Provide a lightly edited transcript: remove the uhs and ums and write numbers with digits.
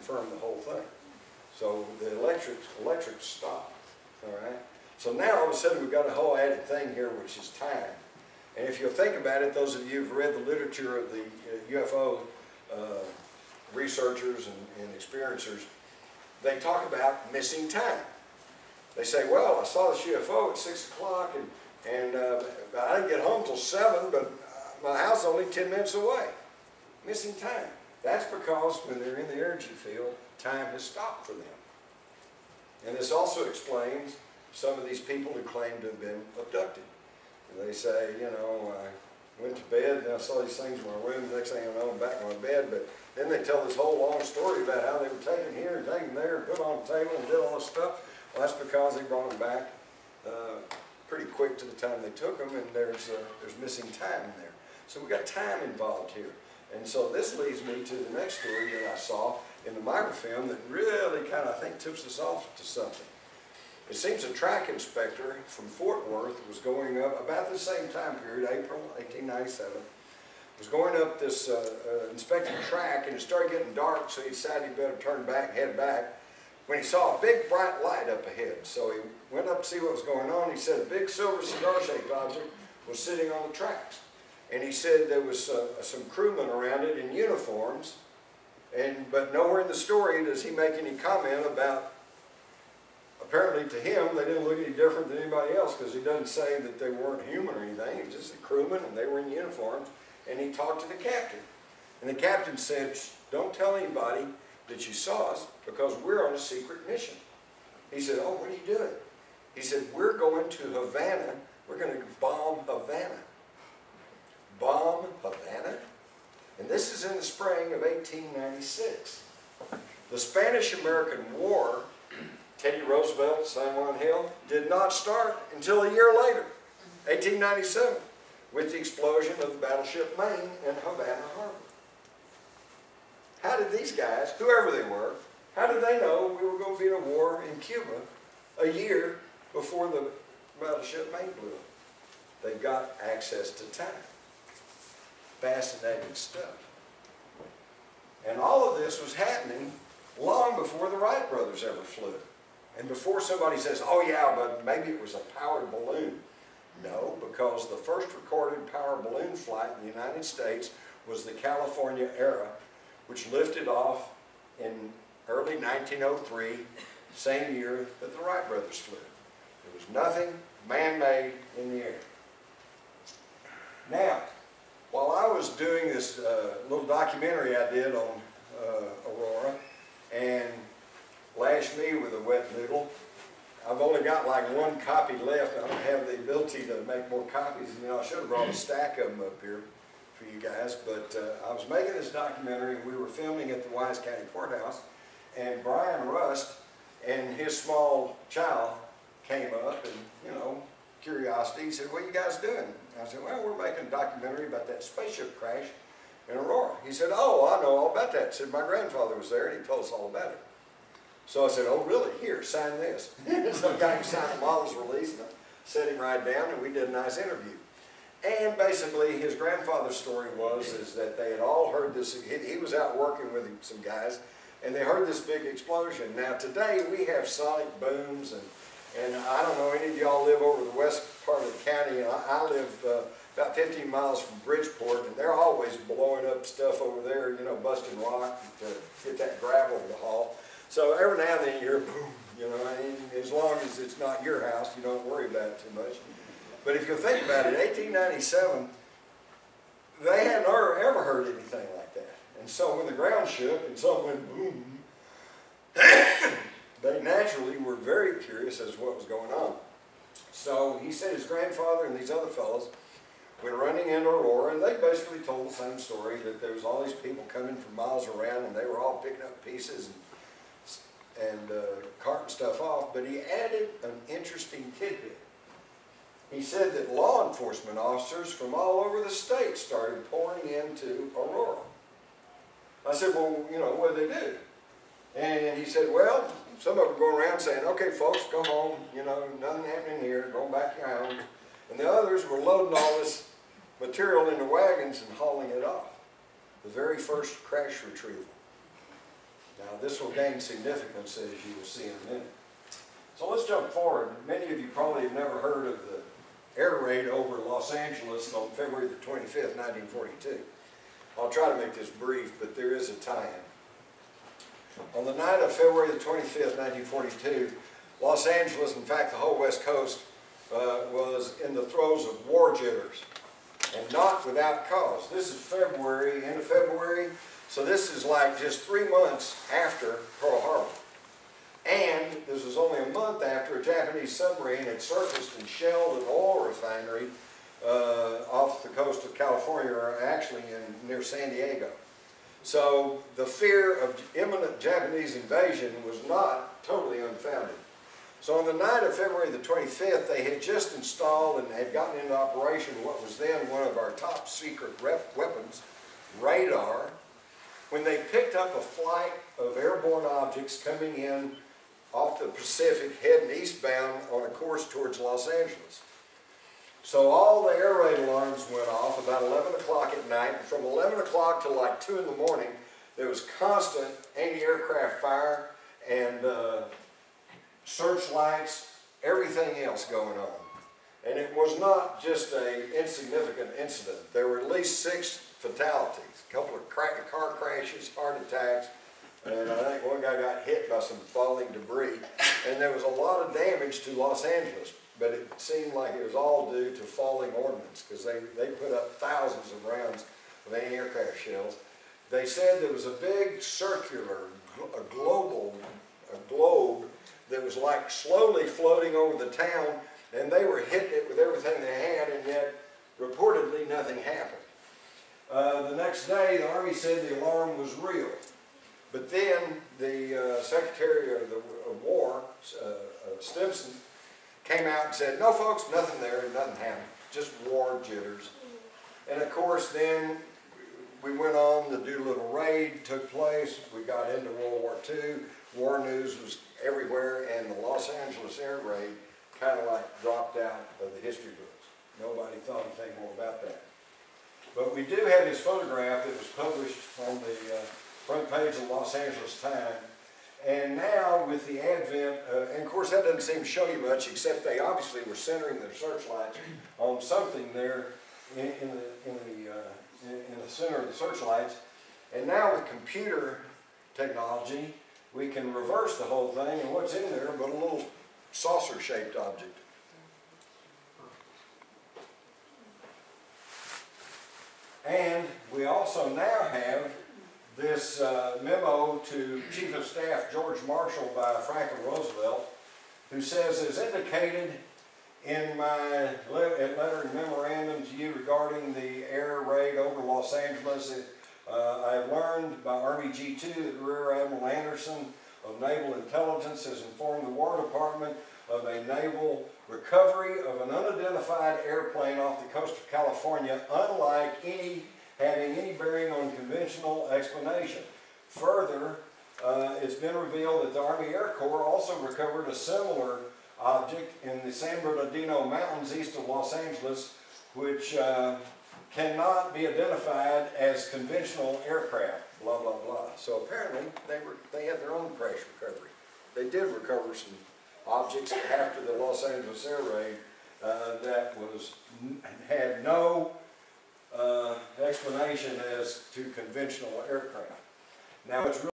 confirmed the whole thing. So the electric stopped, all right? So now all of a sudden we've got a whole added thing here, which is time. And if you'll think about it, those of you who've read the literature of the UFO researchers and experiencers, they talk about missing time. They say, well, I saw this UFO at 6 o'clock and I didn't get home till 7, but my house is only 10 minutes away. Missing time. That's because when they're in the energy field, time has stopped for them. And this also explains some of these people who claim to have been abducted. And they say, you know, I went to bed and I saw these things in my room, the next thing I know I'm back in my bed, but then they tell this whole long story about how they were taken here and taken there and put on the table and did all this stuff. Well, that's because they brought them back pretty quick to the time they took them, and there's missing time in there. So we've got time involved here. And so this leads me to the next story that I saw in the microfilm that really kind of, I think, tips us off to something. It seems a track inspector from Fort Worth was going up about the same time period, April 1897, was going up this inspecting track, and it started getting dark, so he decided he better turn back, head back, when he saw a big bright light up ahead. So he went up to see what was going on. He said a big silver cigar-shaped object was sitting on the tracks. And he said there was some crewmen around it in uniforms, but nowhere in the story does he make any comment about, apparently to him, they didn't look any different than anybody else, because he doesn't say that they weren't human or anything. It was just a crewman, and they were in uniforms, and he talked to the captain. And the captain said, don't tell anybody that you saw us, because we're on a secret mission. He said, oh, what are you doing? He said, we're going to Havana. We're going to bomb Havana. Bomb Havana? And this is in the spring of 1896. The Spanish-American War, Teddy Roosevelt, San Juan Hill, did not start until a year later, 1897, with the explosion of the battleship Maine in Havana Harbor. How did these guys, whoever they were, how did they know we were going to be in a war in Cuba a year before the battleship Maine blew up? They've got access to time. Fascinating stuff. And all of this was happening long before the Wright Brothers ever flew. And before somebody says, oh yeah, but maybe it was a powered balloon. No, because the first recorded powered balloon flight in the United States was the California Era, which lifted off in early 1903, same year that the Wright Brothers flew. There was nothing man-made in the air. Now, while I was doing this little documentary I did on Aurora, and lashed me with a wet noodle, I've only got like one copy left. I don't have the ability to make more copies. You know, I should have brought a stack of them up here for you guys, but I was making this documentary. We were filming at the Wise County Courthouse, and Brian Rust and his small child came up, and, you know, curiosity, he said, what are you guys doing? I said, well, we're making a documentary about that spaceship crash in Aurora. He said, oh, I know all about that. He said, my grandfather was there, and he told us all about it. So I said, oh, really? Here, sign this. So I got him to sign the model's release, and I set him right down, and we did a nice interview. And basically, his grandfather's story is that they had all heard this. He was out working with some guys, and they heard this big explosion. Now, today, we have sonic booms, and I don't know, any of y'all live over the west part of the county, and I live about 15 miles from Bridgeport, and they're always blowing up stuff over there, you know, busting rock to get that gravel to haul. So every now and then you hear boom, you know, and as long as it's not your house, you don't worry about it too much. But if you think about it, 1897, they hadn't ever heard anything like that. And so when the ground shook and something went boom, they naturally were very curious as to what was going on. So he said his grandfather and these other fellows went running into Aurora, and they basically told the same story, that there was all these people coming from miles around, and they were all picking up pieces and carting stuff off. But he added an interesting tidbit. He said that law enforcement officers from all over the state started pouring into Aurora. I said, well, you know, what did they do? And he said, well, some of them were going around saying, okay, folks, go home, you know, nothing happening here, going back to your homes. And the others were loading all this material into wagons and hauling it off. The very first crash retrieval. Now this will gain significance as you will see in a minute. So let's jump forward. Many of you probably have never heard of the air raid over Los Angeles on February the 25th, 1942. I'll try to make this brief, but there is a tie-in. On the night of February the 25th, 1942, Los Angeles, in fact the whole West Coast, was in the throes of war jitters, and not without cause. This is February, end of February, so this is like just 3 months after Pearl Harbor. And this was only a month after a Japanese submarine had surfaced and shelled an oil refinery off the coast of California, or actually near San Diego. So the fear of imminent Japanese invasion was not totally unfounded. So on the night of February the 25th, they had just installed and had gotten into operation what was then one of our top secret weapons, radar, when they picked up a flight of airborne objects coming in off the Pacific, heading eastbound on a course towards Los Angeles. So all the air raid alarms went off about 11 o'clock at night, and from 11 o'clock till like 2 in the morning, there was constant anti-aircraft fire and searchlights, everything else going on. And it was not just an insignificant incident. There were at least 6 fatalities, a couple of car crashes, heart attacks, and I think one guy got hit by some falling debris. And there was a lot of damage to Los Angeles, but it seemed like it was all due to falling ordnance, because they put up thousands of rounds of anti-aircraft shells. They said there was a big circular, a globe that was like slowly floating over the town, and they were hitting it with everything they had, and yet reportedly nothing happened. The next day, the Army said the alarm was real. But then the Secretary of War, Stimson, came out and said, no folks, nothing there, nothing happened, just war jitters. And of course then we went on, the Doolittle raid took place, we got into World War II, war news was everywhere, and the Los Angeles air raid kind of like dropped out of the history books. Nobody thought anything more about that. But we do have this photograph that was published on the front page of the Los Angeles Times. And now with the advent, and of course that doesn't seem to show you much, except they obviously were centering their searchlights on something there in the center of the searchlights. And now with computer technology, we can reverse the whole thing, and what's in there but a little saucer-shaped object. And we also now have this memo to Chief of Staff George Marshall by Franklin Roosevelt, who says, as indicated in my letter and memorandum to you regarding the air raid over Los Angeles, I have learned by Army G2 that Rear Admiral Anderson of Naval Intelligence has informed the War Department of a naval recovery of an unidentified airplane off the coast of California, unlike having any bearing on conventional explanation. Further, it's been revealed that the Army Air Corps also recovered a similar object in the San Bernardino Mountains east of Los Angeles, which cannot be identified as conventional aircraft, blah, blah, blah. So apparently they had their own crash recovery. They did recover some objects after the Los Angeles air raid that had no explanation as to conventional aircraft. Now it's really